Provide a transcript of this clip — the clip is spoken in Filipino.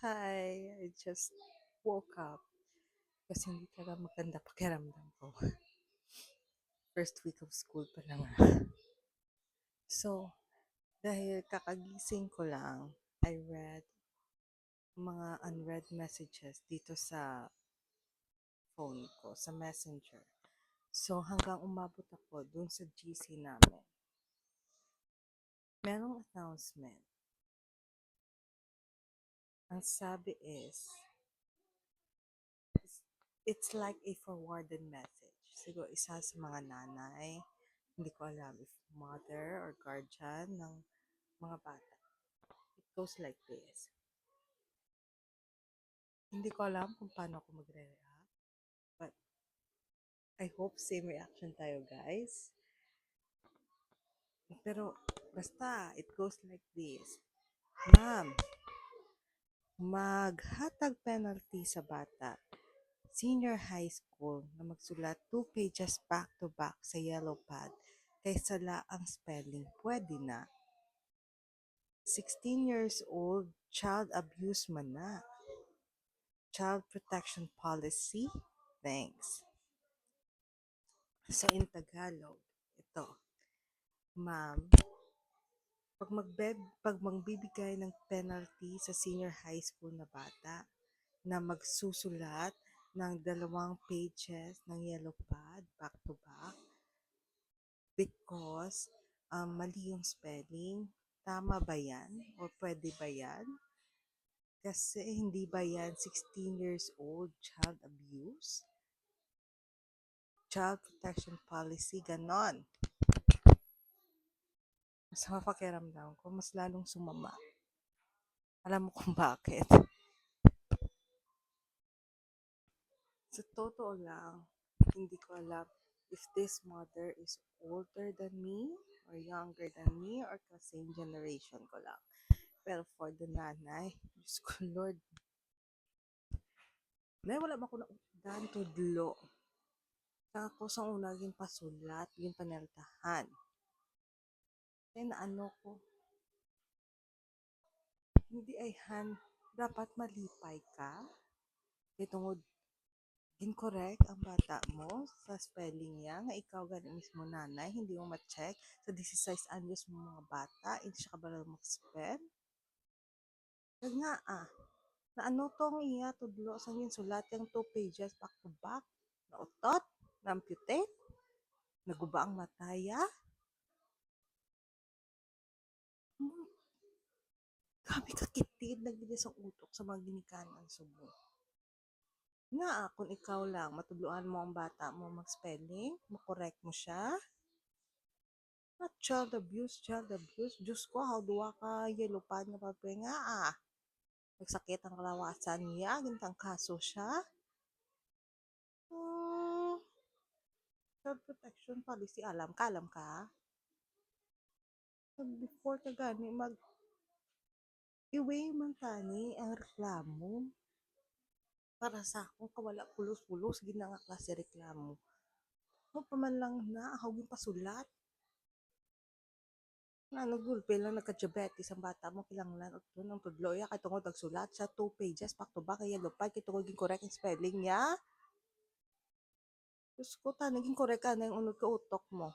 Hi, I just woke up kasi hindi talaga maganda pakiramdam ko. First week of school pa lang. So, dahil kakagising ko lang, I read mga unread messages dito sa phone ko, sa messenger. So, hanggang umabot ako dun sa GC namin. Merong announcement. Ang sabi is, it's like a forwarded message. Siguro isa sa mga nanay, hindi ko alam if mother or guardian ng mga bata. It goes like this. Hindi ko alam kung paano ako magre-react, but I hope same reaction tayo, guys. Pero basta, it goes like this. Ma'am, maghatag penalty sa bata. Senior high school na magsulat 2 pages back to back sa yellow pad kaysa ang spelling. Pwede na. 16 years old, child abuse man na. Child protection policy? Thanks. So in Tagalog, ito, ma'am, pag magbibigay ng penalty sa senior high school na bata na magsusulat ng 2 pages ng yellow pad back to back because mali yung spelling, tama ba yan? O pwede ba yan? Kasi hindi ba yan 16 years old child abuse? Child protection policy, ganon. Sa pakiramdam ko, mas lalong sumama. Alam mo kung bakit? Sa totoo lang, hindi ko alam if this mother is older than me or younger than me or same generation ko lang. Pero for the nanay, Diyos ko Lord, wala ba ako na dan tudlo. Tapos ang una, yung pasulat, yung paneltahan. Kaya na ano ko, hindi ay dapat malipay ka. Kaya tungod incorrect ang bata mo sa spelling niya, nga ikaw galing mismo nanay, hindi mo ma-check sa 16 anyos mo mga bata, hindi siya kabalo mag-spell. Kaya nga na ano tong iya tudlo sa yun sulat yung 2 pages back to back, na utot, na amputate, naguba ang mataya. Kami kakitid, nagbigay sa utok sa mga ginikanan subo. Nga kung ikaw lang, matudloan mo ang bata mo mag-spelling, makorek mo siya. Not child abuse, child abuse. Diyos ko, how duwa ka yellow pad nga papel nga Nagsakit ang kalawasan niya, gintang kaso siya. Child protection policy, alam ka? Before ka gani, iway man tani ang reklamo. Para sa akong kawala pulos-pulos, ginanga klase reklamo. O paman lang na, ahawin pasulat. Na nagulpe lang nagka-diabetes ang bata mo kilanglan at doon ang tudlo ya kay tungod nagsulat sa 2 pages back to back kay lupay kay tungod correct ang spelling niya. Diyos ko ta naging correct ka na yung unod ka utok mo.